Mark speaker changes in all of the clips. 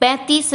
Speaker 1: 35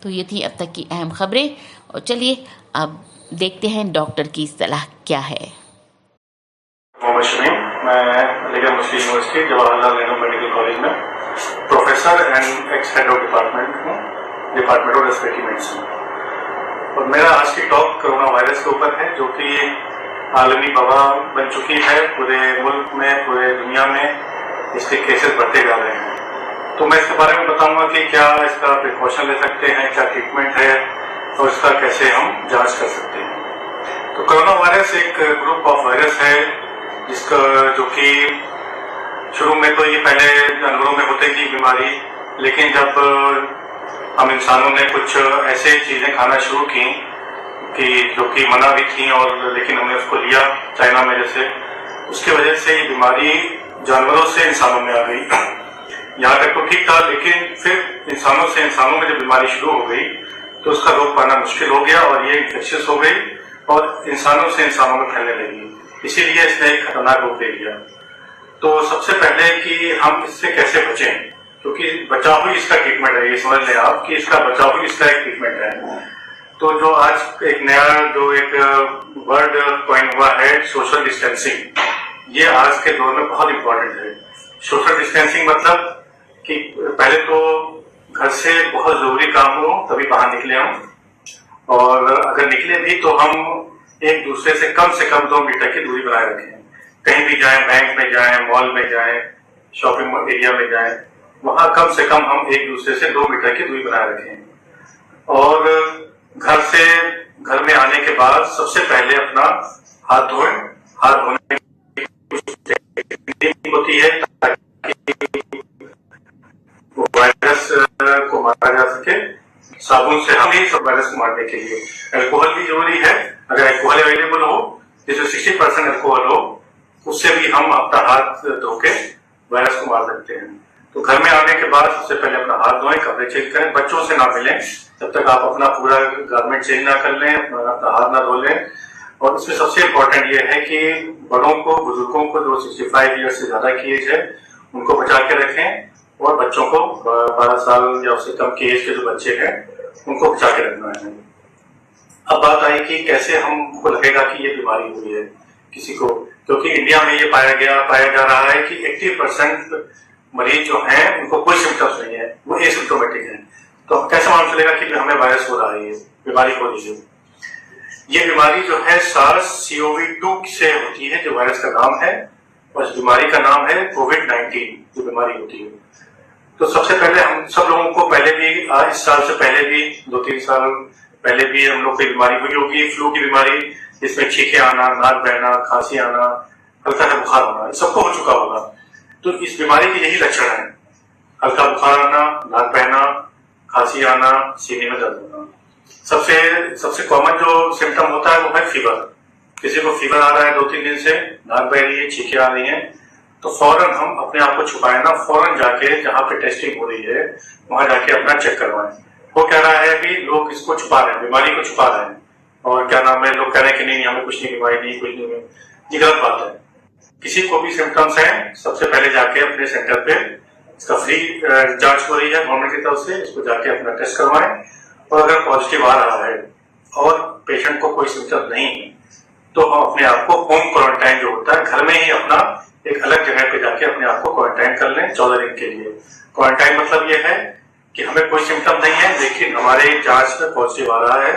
Speaker 1: تو یہ تھی اب تک کی اہم خبریں، اور چلیے اب دیکھتے ہیں ڈاکٹر کی صلاح کیا ہے۔
Speaker 2: محمد شمیم، میں علی گڑھ مسلم University Jawahar Lal Nehru Medical College میں professor and ex head of department ہوں، ڈپارٹمنٹ آف ریسپریٹری میڈیسن۔ اور میرا آج کی ٹاک کرونا وائرس کے اوپر ہے، جو کہ عالمی وبا بن چکی ہے۔ پورے ملک میں، پورے دنیا میں اس کے کیسز بڑھتے جا رہے ہیں۔ تو میں اس کے بارے میں بتاؤں گا کہ کیا اس کا پریکاشن لے سکتے ہیں، کیا ٹریٹمنٹ ہے، اور اس کا کیسے ہم جانچ کر سکتے ہیں۔ تو کرونا وائرس ایک گروپ آف وائرس ہے جس کا جو کہ شروع میں تو یہ پہلے جانوروں میں ہوتے تھی بیماری، لیکن جب ہم انسانوں نے کچھ ایسے چیزیں کھانا شروع کی کہ جو کہ منع بھی تھیں، اور لیکن ہم نے اس کو لیا چائنا میں جیسے، اس کی وجہ سے یہ بیماری جانوروں سے انسانوں میں آ گئی۔ یہاں تک تو ٹھیک تھا، لیکن پھر انسانوں سے انسانوں میں جب بیماری شروع ہو گئی تو اس کا روک پانا مشکل ہو گیا، اور یہ انفیکشس ہو گئی اور انسانوں سے انسانوں میں پھیلنے لگی۔ اسی لیے اس نے ایک خطرناک روپ لے لیا۔ تو سب سے پہلے کہ ہم اس سے کیسے بچیں، کیونکہ بچاؤ ہی اس کا ٹریٹمنٹ ہے۔ یہ سمجھ لیں آپ کہ اس کا بچاؤ ہی اس کا ایک ٹریٹمنٹ ہے۔ تو جو آج ایک نیا جو ایک ورڈ کوائن ہوا ہے، سوشل ڈسٹینسنگ، یہ آج کے دور میں بہت امپورٹنٹ ہے۔ سوشل ڈسٹینسنگ مطلب کہ پہلے تو گھر سے بہت ضروری کام ہو تبھی باہر نکلے ہم، اور اگر نکلے بھی تو ہم ایک دوسرے سے کم 2 میٹر کی دوری بنائے رکھیں۔ کہیں بھی جائیں، بینک میں جائیں، مال میں جائیں، شاپنگ ایریا میں جائیں، وہاں کم سے کم ہم ایک دوسرے سے 2 میٹر کی دوری بنائے رکھیں۔ اور گھر میں آنے کے بعد سب سے پہلے اپنا ہاتھ دھوئیں۔ ہاتھ دھونے کی ہوتی ہے تاکہ وائرس کو مارا جا سکے۔ صابن سے ہم ہی سب وائرس کو مارنے کے لیے الکوہل بھی ضروری ہے۔ اگر الکوہل اویلیبل ہو، جیسے 60% الکوہل ہو، اس سے بھی ہم اپنا ہاتھ دھو کے وائرس کو مار سکتے ہیں۔ تو گھر میں آنے کے بعد سب سے پہلے اپنا ہاتھ دھوئیں، کپڑے چینج کریں، بچوں سے نہ ملیں جب تک آپ اپنا پورا گارمنٹ چینج نہ کر لیں، اپنا ہاتھ نہ دھو لیں۔ اور اس میں سب سے امپورٹنٹ یہ ہے کہ بڑوں کو، بزرگوں کو جو 65 ایئر سے زیادہ کی ایج ہے، ان کو بچا کے رکھیں، اور بچوں کو 12 سال یا اس سے کم کی ایج کے جو بچے ہیں ان کو بچا کے رکھنا ہے۔ اب بات آئی کہ کیسے ہم کو لگے گا کہ یہ بیماری ہوئی ہے کسی کو، کیونکہ انڈیا میں یہ پایا جا رہا ہے کہ 80% مریض جو ہیں ان کو کوئی سمٹمس نہیں ہے، وہ اے سمپٹومیٹک ہیں۔ تو کیسے معلوم چلے گا کہ ہمیں وائرس ہو رہا ہے، یہ بیماری ہو رہی ہے؟ یہ بیماری جو ہے SARS-CoV-2 سے ہوتی ہے، جو وائرس کا نام ہے، اور اس بیماری کا نام ہے COVID-19 جو بیماری ہوتی ہے۔ تو سب سے پہلے ہم سب لوگوں کو پہلے بھی، اس سال سے پہلے بھی 2-3 سال پہلے بھی ہم لوگ کو بیماری ہوئی ہوگی، فلو کی بیماری، جس میں چھینکیں آنا، ناک بہنا، کھانسی آنا، ہلکا سا بخار ہونا، یہ سب کو ہو چکا ہوگا۔ تو اس بیماری کے یہی لچھن ہیں: ہلکا بخار آنا، ناک بہنا، کھانسی آنا، سینے میں درد ہونا۔ سب سے کامن جو سمٹم ہوتا ہے وہ ہے فیور۔ کسی کو فیور آ رہا ہے 2-3 دن سے، ناک بہ رہی ہے، چھینکیں آ رہی ہیں، تو فوراً ہم اپنے آپ کو چھپائیں نا، فوراً جا کے جہاں پہ ٹیسٹنگ ہو رہی ہے وہاں جا کے اپنا چیک کروائیں۔ وہ کہہ رہا ہے ابھی لوگ اس کو چھپا رہے ہیں، بیماری کو چھپا رہے ہیں، اور کیا نام ہے، لوگ کہہ رہے ہیں کہ نہیں ہمیں کچھ نہیں، بیماری نہیں، کچھ نہیں ہے۔ یہ غلط بات ہے۔ کسی کو بھی سمٹمس ہیں، سب سے پہلے جا کے اپنے سینٹر پہ، اس کا فری جانچ ہو رہی ہے گورنمنٹ کی طرف سے، اس کو جا کے اپنا ٹیسٹ کروائیں، اور اگر پازیٹیو آ رہا ہے اور پیشنٹ کو کوئی سمٹم نہیں ہے تو ہم اپنے آپ کو ہوم کوارنٹائن جو ہوتا ہے، گھر میں ہی اپنا ایک الگ جگہ پہ جا کے اپنے آپ کو کوارنٹائن کر لیں 14 دن کے لیے۔ کوارنٹائن مطلب یہ ہے کہ ہمیں کوئی سمٹم نہیں ہے لیکن ہمارے جانچ میں پازیٹیو آ رہا ہے،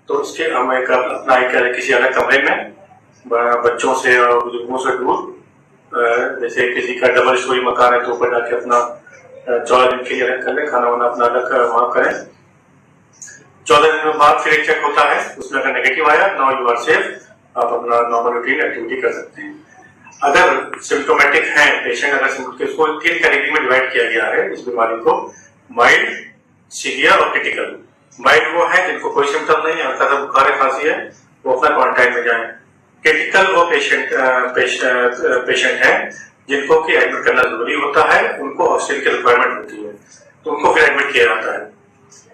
Speaker 2: تو اس کے ہم اپنا کسی الگ کمرے میں بچوں سے اور بزرگوں سے دور، جیسے کسی کا ڈبل اسٹوری مکان ہے تو اوپر جا کے اپنا 14 دن کے لیے الگ کر لیں، کھانا وانا اپنا الگ وہاں کریں۔ 14 دن میں بعد پھر ایک چیک ہوتا ہے، اس میں اگر نیگیٹو آیا، نو یو آر سیف، آپ اپنا نارمل روٹین ایکٹیویٹی کر سکتے ہیں۔ اگر سمٹومیٹک ہیں پیشنٹ، اگر اس کو 3 کیٹیگری میں ڈیوائڈ کیا گیا ہے اس بیماری کو: مائلڈ، سیویئر اور کریٹیکل۔ مائلڈ وہ ہیں جن کو کوئی سمٹم نہیں ہے، ہلکا سا بخار کھانسی ہے، وہ اپنا کوارنٹائن میں جائیں۔ کریٹیکل وہ پیشنٹ ہیں جن کو کہ ایڈمٹ کرنا ضروری ہوتا ہے، ان کو آکسیجن کی ریکوائرمنٹ ہوتی ہے، تو ان کو پھر ایڈمٹ کیا جاتا ہے۔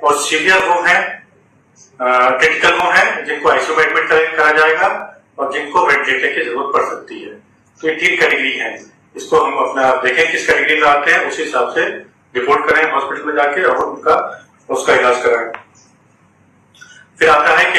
Speaker 2: اور سیویئر وہ ہیں، کریٹیکل وہ ہیں جن کو آئی سی یو میں ایڈمٹ کرا جائے گا اور جن کو وینٹیلیٹر کی ضرورت پڑ سکتی ہے۔ تو یہ 3 کیٹیگری ہیں، اس کو ہم اپنا دیکھیں کس کیٹیگری میں آتے ہیں، اسی حساب سے رپورٹ کریں ہاسپٹل میں جا کے اور اس کا علاج کرائیں۔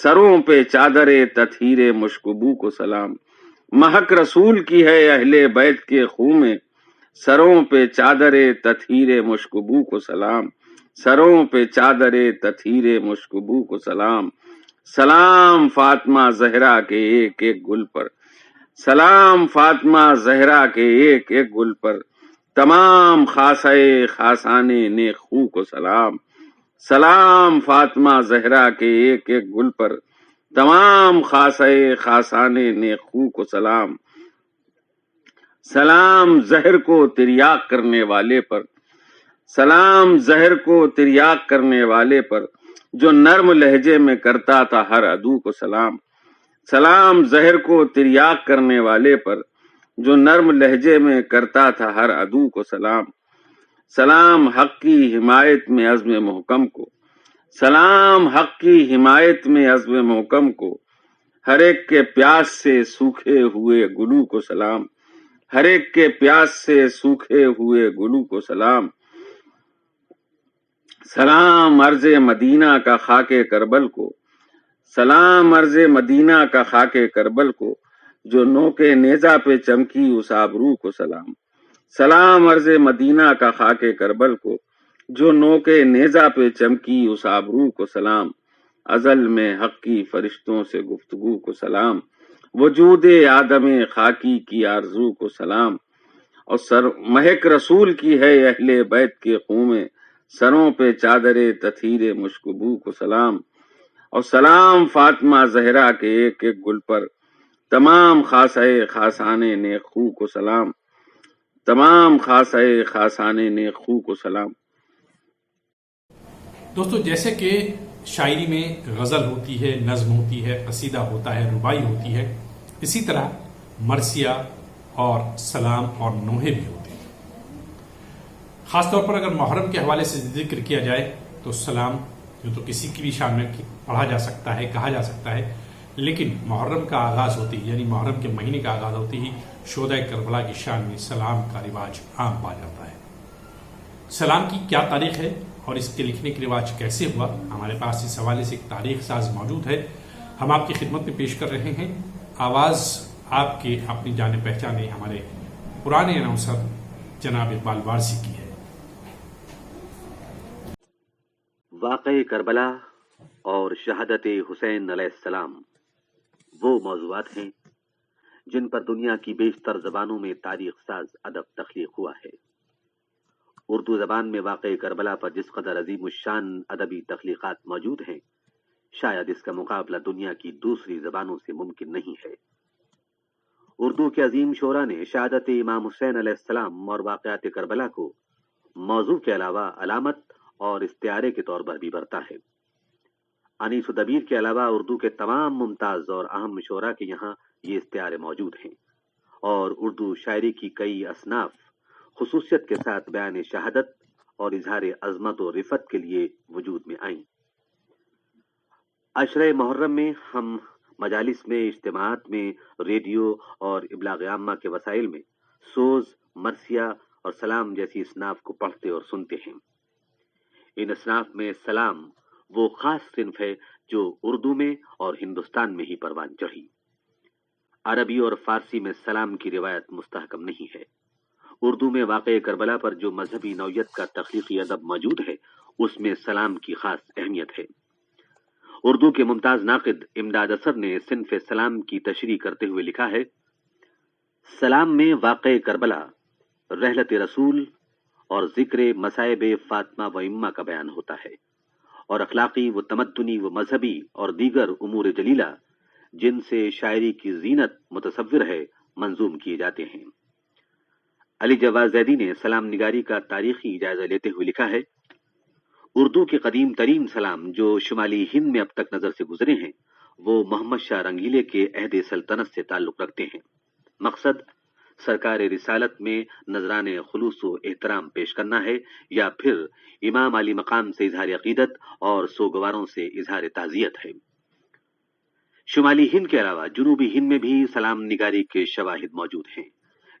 Speaker 3: سروں پہ چادر تطہیر مشکبو کو سلام، مہک رسول کی ہے اہل بیت کے خوں میں، سروں پہ چادر تطہیر مشکبو کو سلام، سروں پہ چادر تطہیر مشکبو کو سلام، سلام فاطمہ زہرا کے ایک ایک گل پر، سلام فاطمہ زہرا کے ایک ایک گل پر، تمام خاصے خاصانے نیک خو کو سلام، سلام فاطمہ زہرا کے ایک ایک گل پر، تمام خاصے خاصانے نیک خو کو سلام، سلام زہر کو تریاق کرنے والے پر، سلام زہر کو تریاق کرنے والے پر، جو نرم لہجے میں کرتا تھا ہر عدو کو سلام، سلام زہر کو تریاق کرنے والے پر، جو نرم لہجے میں کرتا تھا ہر عدو کو سلام، سلام حق کی حمایت میں عزم محکم کو، سلام حق کی حمایت میں عزم محکم کو، ہر ایک کے پیاس سے سوکھے ہوئے گلو کو سلام، ہر ایک کے پیاس سے سوکھے ہوئے گلو کو سلام، سلام ارض مدینہ کا خاک کربل کو، سلام ارض مدینہ کا خاک کربل کو، جو نوک نیزہ پہ چمکی اس آبرو کو سلام، سلام ارض مدینہ کا خاک کربل کو، جو نوک نیزہ پہ چمکی اس آبرو کو سلام، ازل میں حق کی فرشتوں سے گفتگو کو سلام، وجود آدم خاکی کی آرزو کو سلام، اور مہک رسول کی ہے اہل بیت کے خوں میں، سروں پہ چادر تطہیر مشکبو کو سلام، اور سلام فاطمہ زہرا کے ایک ایک گل پر، تمام خاصے خاصانے نیک خو کو سلام، تمام خاصے خاصانے نیک خو کو سلام۔
Speaker 4: دوستو، جیسے کہ شاعری میں غزل ہوتی ہے، نظم ہوتی ہے، قصیدہ ہوتا ہے، ربائی ہوتی ہے، اسی طرح مرثیہ اور سلام اور نوحے بھی ہوتے ہیں۔ خاص طور پر اگر محرم کے حوالے سے ذکر کیا جائے تو سلام جو تو کسی کی بھی شان میں پڑھا جا سکتا ہے، کہا جا سکتا ہے، لیکن محرم کا آغاز ہوتے ہی، یعنی محرم کے مہینے کا آغاز ہوتے ہی شہدائے کربلا کی شان میں سلام کا رواج عام پا جاتا ہے۔ سلام کی کیا تاریخ ہے اور اس کے لکھنے کے رواج کیسے ہوا، ہمارے پاس اس حوالے سے ایک تاریخ ساز موجود ہے، ہم آپ کی خدمت میں پیش کر رہے ہیں۔ آواز آپ کے اپنی جانے پہچانے ہمارے پرانے اناؤنسر جناب اقبال وارثی کی ہے۔
Speaker 5: واقعہ کربلا اور شہادت حسین علیہ السلام وہ موضوعات ہیں جن پر دنیا کی بیشتر زبانوں میں تاریخ ساز ادب تخلیق ہوا ہے۔ اردو زبان میں واقعہ کربلا پر جس قدر عظیم الشان ادبی تخلیقات موجود ہیں، شاید اس کا مقابلہ دنیا کی دوسری زبانوں سے ممکن نہیں ہے۔ اردو کے عظیم شعراء نے شہادت امام حسین علیہ السلام اور واقعات کربلا کو موضوع کے علاوہ علامت اور استعارے کے طور پر بھی برتا ہے۔ انیس و دبیر کے علاوہ اردو کے تمام ممتاز اور اہم شعراء کے یہاں یہ استعارے موجود ہیں، اور اردو شاعری کی کئی اصناف خصوصیت کے ساتھ بیان شہادت اور اظہار عظمت و رفت کے لیے وجود میں آئیں۔ عشرہ محرم میں ہم مجالس میں، اجتماعات میں، ریڈیو اور ابلاغ عامہ کے وسائل میں سوز، مرثیہ اور سلام جیسی اصناف کو پڑھتے اور سنتے ہیں۔ ان اصناف میں سلام وہ خاص صنف ہے جو اردو میں اور ہندوستان میں ہی پروان چڑھی۔ عربی اور فارسی میں سلام کی روایت مستحکم نہیں ہے۔ اردو میں واقع کربلا پر جو مذہبی نوعیت کا تخلیقی ادب موجود ہے، اس میں سلام کی خاص اہمیت ہے۔ اردو کے ممتاز ناقد امداد اثر نے صنف سلام کی تشریح کرتے ہوئے لکھا ہے، سلام میں واقع کربلا، رحلت رسول اور ذکر مصائب فاطمہ و امہ کا بیان ہوتا ہے، اور اخلاقی و تمدنی و مذہبی اور دیگر امور جلیلہ جن سے شاعری کی زینت متصور ہے منظوم کیے جاتے ہیں۔ علی جواد زیدی نے سلام نگاری کا تاریخی جائزہ لیتے ہوئے لکھا ہے، اردو کے قدیم ترین سلام جو شمالی ہند میں اب تک نظر سے گزرے ہیں، وہ محمد شاہ رنگیلے کے عہد سلطنت سے تعلق رکھتے ہیں۔ مقصد سرکار رسالت میں نذران خلوص و احترام پیش کرنا ہے، یا پھر امام علی مقام سے اظہار عقیدت اور سوگواروں سے اظہار تعزیت ہے۔ شمالی ہند کے علاوہ جنوبی ہند میں بھی سلام نگاری کے شواہد موجود ہیں،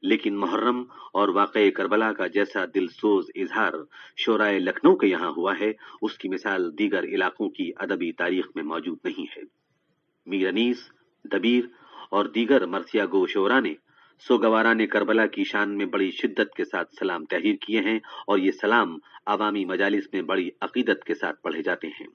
Speaker 5: لیکن محرم اور واقع کربلا کا جیسا دل سوز اظہار شعراء لکھنؤ کے یہاں ہوا ہے، اس کی مثال دیگر علاقوں کی ادبی تاریخ میں موجود نہیں ہے۔ میر انیس، دبیر اور دیگر مرثیہ گو شعراء نے سوگواران کربلا کی شان میں بڑی شدت کے ساتھ سلام تحریر کیے ہیں اور یہ سلام عوامی مجالس میں بڑی عقیدت کے ساتھ پڑھے جاتے ہیں۔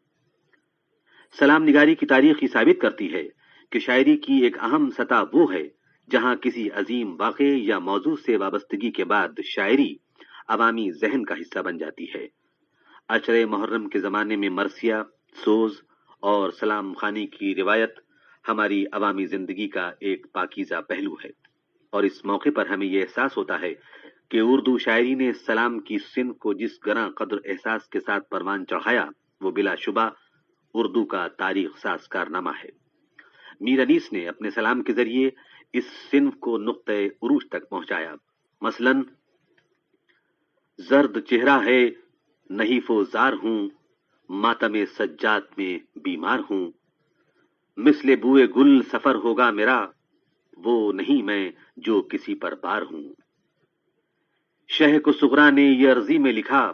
Speaker 5: سلام نگاری کی تاریخ ہی ثابت کرتی ہے کہ شاعری کی ایک اہم سطح وہ ہے جہاں کسی عظیم واقعے یا موضوع سے وابستگی کے بعد شاعری عوامی ذہن کا حصہ بن جاتی ہے۔ اشرے محرم کے زمانے میں مرثیہ، سوز اور سلام خوانی کی روایت ہماری عوامی زندگی کا ایک پاکیزہ پہلو ہے، اور اس موقع پر ہمیں یہ احساس ہوتا ہے کہ اردو شاعری نے سلام کی صنف کو جس گراں قدر احساس کے ساتھ پروان چڑھایا وہ بلا شبہ اردو کا تاریخ ساز کارنامہ ہے۔ میر انیس نے اپنے سلام کے ذریعے اس صنف کو نقطۂ عروج تک پہنچایا۔ مثلاً زرد چہرہ ہے، نحیف و زار ہوں، ماتم سجاد میں بیمار ہوں، مثل بوئے گل سفر ہوگا میرا، وہ نہیں میں جو کسی پر بار ہوں۔ شہ کو صغرا نے یہ عرضی میں لکھا،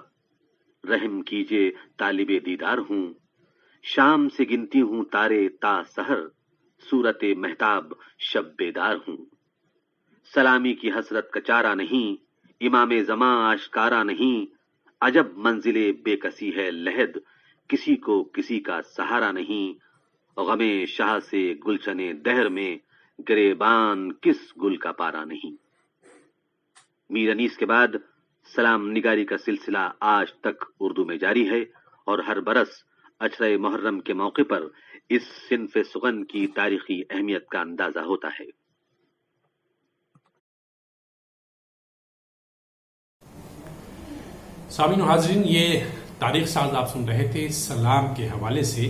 Speaker 5: رحم کیجے طالب دیدار ہوں، شام سے گنتی ہوں تارے تا سحر، صورت مہتاب شب بیدار ہوں۔ سلامی کی حسرت کا چارہ نہیں، امام زماں آشکارا نہیں، عجب منزل بے کسی ہے لحد، کسی کو کسی کا سہارا نہیں، غم شاہ سے گلشن دہر میں، گریبان کس گل کا پارا نہیں۔ میر انیس کے بعد سلام نگاری کا سلسلہ آج تک اردو میں جاری ہے، اور ہر برس اشرے محرم کے موقع پر اس صنف سخن کی تاریخی اہمیت کا اندازہ ہوتا ہے۔
Speaker 4: سامعین و حاضرین، یہ تاریخ ساز آپ سن رہے تھے سلام کے حوالے سے۔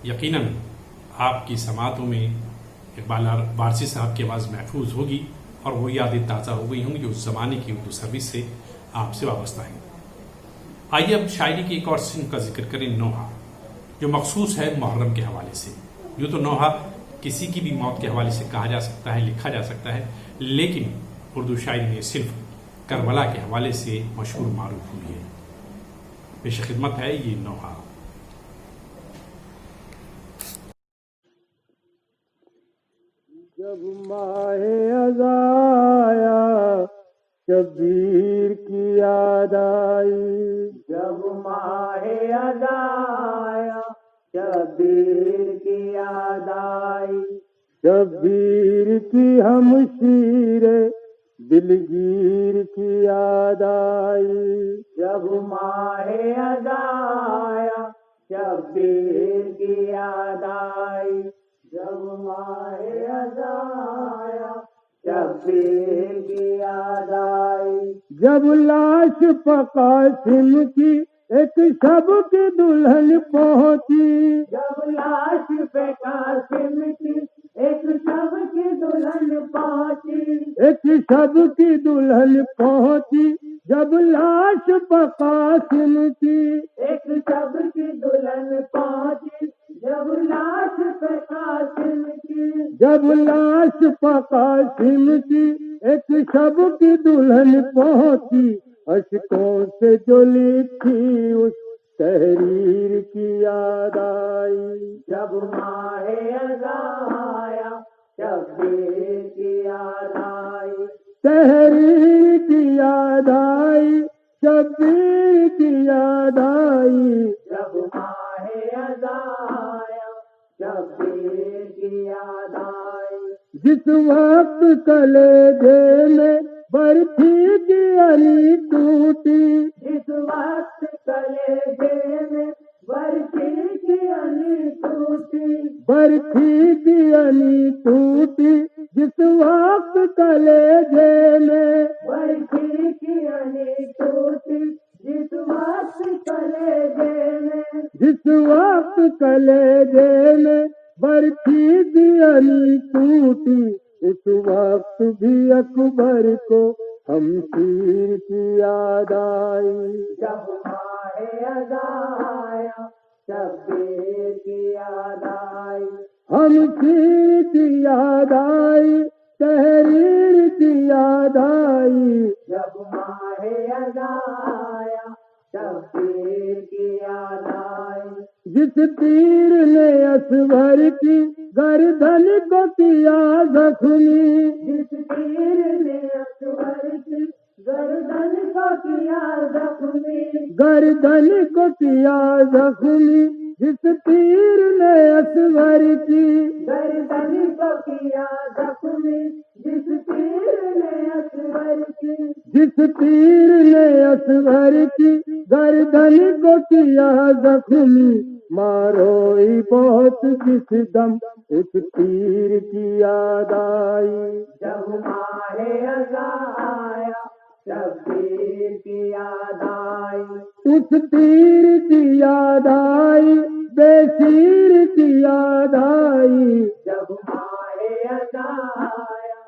Speaker 4: یقیناً آپ کی سماعتوں میں اقبال وارثی صاحب کی آواز محفوظ ہوگی اور وہ یادیں تازہ ہو گئی ہوں گی جو اس زمانے کی اردو سروس سے آپ سے وابستہ ہیں۔ آئیے اب شاعری کی ایک اور صنف کا ذکر کریں، نوحہ، جو مخصوص ہے محرم کے حوالے سے۔ یوں تو نوحہ کسی کی بھی موت کے حوالے سے کہا جا سکتا ہے، لکھا جا سکتا ہے، لیکن اردو شاعری میں صرف کربلا کے حوالے سے مشہور معروف ہوئی ہے۔ پیش خدمت ہے یہ نوحہ۔
Speaker 6: جب ماہ ازایا شبیر کی یاد آئی، جب ماہ ازایا شبیر کی یاد آئی، شبیر کی ہمشیر دلگیر کی یاد آئی، جب ماہ ازایا شبیر کی یاد آئی، جب ماہ ازایا شبیر کی یاد آئی، جب لاش قاسم کی ایک شب کی دلہن پہنچی، جب لاش قاسم کی ایک شب کی دلہن پہنچی، ایک شب کی دلہن پہنچی، جب لاش قاسم کی ایک شب کی دلہن پہنچی، جب لاش قاسم کی، جب لاش قاسم کی ایک شب کی دلہن پہنچی، اشکوں سے جو لکھی اس تحریر کی یاد آئی، جب ماہ ازایا شبیر کی یاد آئی، تحریر کی یاد آئی، شبیر کی یاد آئی، جب ماہ ازایا شبیر کی یاد آئی، جس وقت کلیجے میں برفی کی علی ٹوٹی، جس وقت کلیجے میں برفی کی علی ٹوٹی، برفی کی علی ٹوٹی، جس وقت کلیجے میں برفی کی علی ٹوٹی، جس وقت کلیجے میں، جس وقت کلیجے میں برفی کی علی ٹوٹی، اس وقت بھی اکبر کو شمشیر کی یاد آئی، جب ماہ ازایا شبیر کی یاد آئی، شمشیر کی یاد آئی، تحریر کی یاد آئی، جب ماہ ازایا شبیر کی یاد آئی، جس تیر نے اصغر کی گردن کو کیا زخمی، جس تیر نے اصغر کی گردن کو کیا زخمی، گردن کو کیا زخمی، جس تیر نے اصغر کی گردن کو کیا زخمی، جس تیر نے اصغر کی، جس تیر نے اصغر کی گردن کو کیا زخمی، ماروئی بہت جس دم اس تیر کی یاد آئی، جب ماہ اذان آیا شبیر کی یاد آئی، اس تیر کی یاد آئی، بے شیر کی یاد آئی، جب ماہ اذان آیا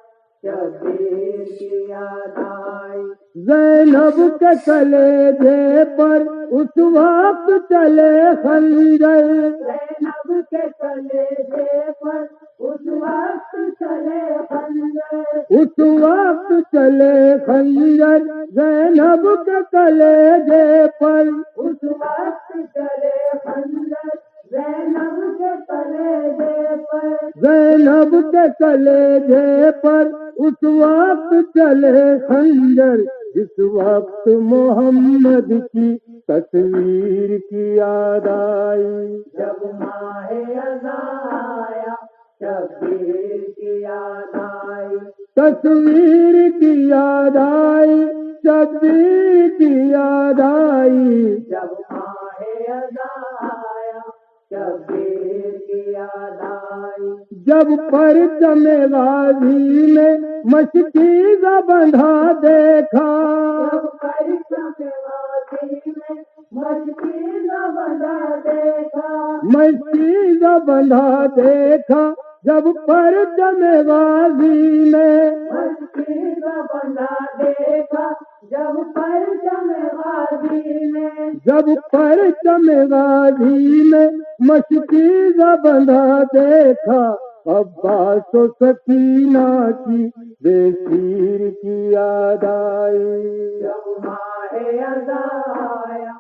Speaker 6: شبیر کی یاد آئی، زینب کے کلیجے پر اس وقت چلے خنجر، زینب کے کلیجے پر اس وقت چلے خنجر، اس وقت چلے خنجر، زینب کے کلیجے پر اس وقت چلے خنجر، زینب کے کلیجے پر، زینب کے کلیجے پر اس وقت چلے خنجر، جس وقت محمد کی تصویر کی یاد آئی، جب ماہ اذان آیا شبیر کی یاد آئی، تصویر کی یاد آئی، شبیر کی یاد آئی، جب ماہ اذان آیا شبیر کی یاد آئی، جب پرچم غازی نے مشکیزہ بندھا دیکھا، جب پرچم غازی نے مشکیزہ بندھا دیکھا، مشکیزہ بندھا دیکھا، جب پرچم غازی نے مشکیزہ بندھا دیکھا، جب پرچم غازی نے، جب پرچم غازی نے مشکیزہ بندھا دیکھا، عباس و سکینہ کی بے سیر کی یاد آئی، جب ماہ اذان آیا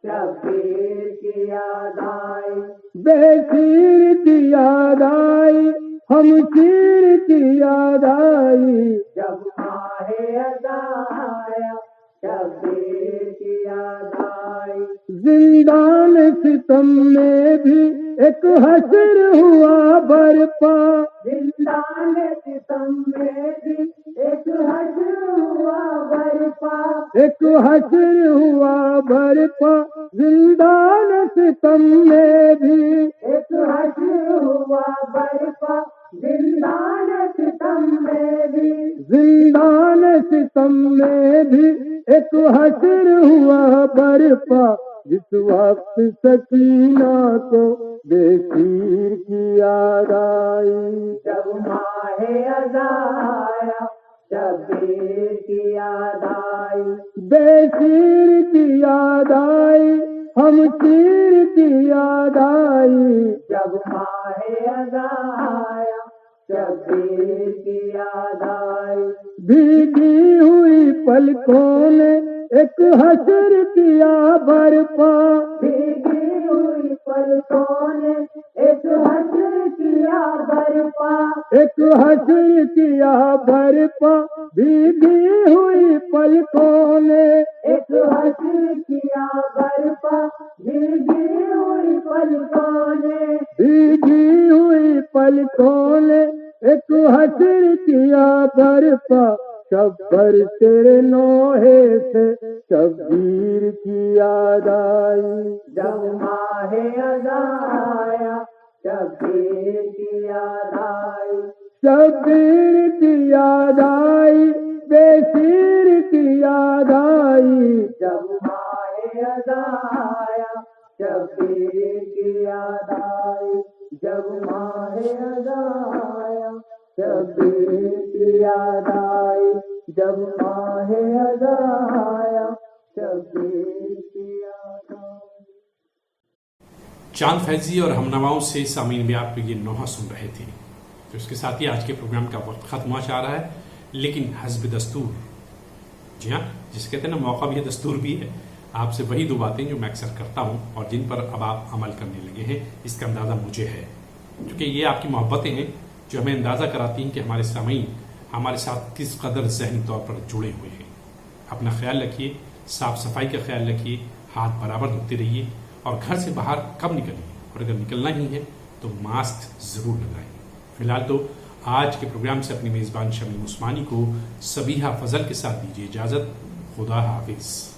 Speaker 6: شبیر کی یاد آئی، بے سیر کی یاد آئی، ہم شیر کی یاد آئی، جب ماہ اذان آیا شبیر کی یاد آئی، زندان ستم میں بھی ایک حشر ہوا برپا، زندان ستم میں بھی ایک حشر ہوا برپا، ایک حشر ہوا برپا، زندان ستم میں بھی ایک حشر ہوا برپا، زندان ستم میں بھی، زندان ستم میں بھی ایک حشر ہوا برپا، جس وقت سکینہ کو بے سیر کی یاد آئی، جب ماہ اذان آیا شبیر کی یاد آئی، بے سیر کی یاد آئی، ہم شیر کی یاد آئی، جب ماہ اذان آیا شبیر کی یاد آئی، بھیگی ہوئی پلکوں نے ایک حشر کیا برپا، بھیگی ہوئی پلکوں نے ایک حشر کیا برپا، ایک حشر کیا برپا، بھیگی ہوئی پلکوں نے ایک حشر کیا برپا، بھیگی ہوئی پلکوں نے، بھیگی ہوئی پلکوں نے ایک حشر کیا برپا، شبر تیرے نوحے سے شبیر کی یاد آئی، جب ماہ اذان آیا شبیر کی یاد آئی، شبیر کی یاد آئی، بے شیر کی یاد آئی، جب ماہ اذان آیا شبیر کی یاد آئی، جب ماہ اذان آیا شبیر کی یاد آئی، جب ماہ اذان آیا شبیر کی یاد آئی۔
Speaker 4: چاند فیضی اور ہم نواؤں سے سامعین بھی آپ یہ نوحہ سن رہے تھے، تو اس کے ساتھ ہی آج کے پروگرام کا وقت ختم ہوا جا رہا ہے، لیکن حسب دستور، جی ہاں، جسے کہتے ہیں نا موقع بھی ہے دستور بھی ہے، آپ سے وہی دو باتیں جو میں اکثر کرتا ہوں اور جن پر اب آپ عمل کرنے لگے ہیں، اس کا اندازہ مجھے ہے، کیونکہ یہ آپ کی محبتیں ہیں جو ہمیں اندازہ کراتی ہیں کہ ہمارے سامعین ہمارے ساتھ کس قدر ذہنی طور پر جڑے ہوئے ہیں۔ اپنا خیال رکھیے، صاف صفائی کا خیال رکھیے، ہاتھ برابر دھوتے رہیے، اور گھر سے باہر کب نکلیے، اور اگر نکلنا ہی ہے تو ماسک ضرور لگائیں۔ فی الحال تو آج کے پروگرام سے اپنی میزبان شمیم عثمانی کو صبیحہ فضل کے ساتھ دیجیے اجازت۔ خدا حافظ۔